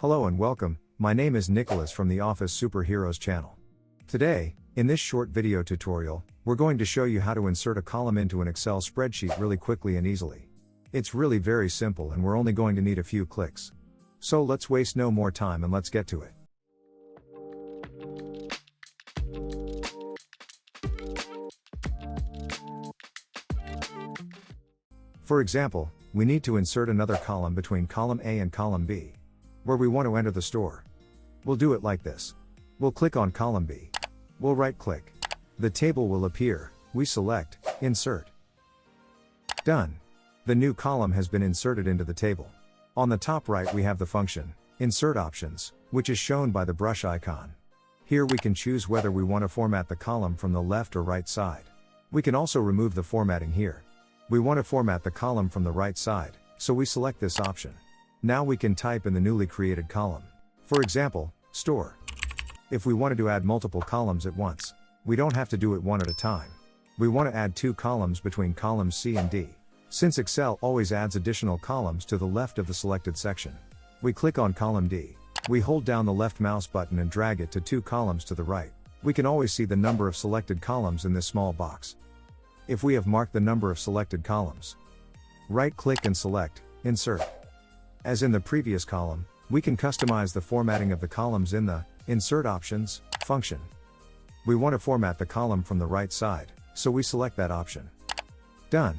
Hello and welcome, my name is Nicholas from the Office Superheroes channel. Today, in this short video tutorial, we're going to show you how to insert a column into an Excel spreadsheet really quickly and easily. It's really very simple and we're only going to need a few clicks. So let's waste no more time and let's get to it. For example, we need to insert another column between column A and column B, where we want to enter the store. We'll do it like this. We'll click on column B. We'll right-click. The table will appear. We select, Insert. Done. The new column has been inserted into the table. On the top right we have the function, Insert Options, which is shown by the brush icon. Here we can choose whether we want to format the column from the left or right side. We can also remove the formatting here. We want to format the column from the right side, so we select this option. Now we can type in the newly created column. For example, Store. If we wanted to add multiple columns at once, we don't have to do it one at a time. We want to add two columns between columns C and D. Since Excel always adds additional columns to the left of the selected section. We click on column D. We hold down the left mouse button and drag it to two columns to the right. We can always see the number of selected columns in this small box. If we have marked the number of selected columns, right-click and select, Insert. As in the previous column, we can customize the formatting of the columns in the Insert Options function. We want to format the column from the right side, so we select that option. Done.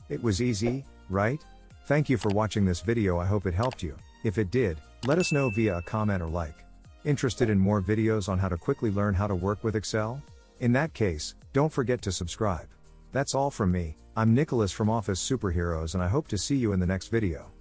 It was easy, right? Thank you for watching this video. I hope it helped you. If it did, let us know via a comment or like. Interested in more videos on how to quickly learn how to work with Excel? In that case, don't forget to subscribe. That's all from me. I'm Nicholas from Office Superheroes and I hope to see you in the next video.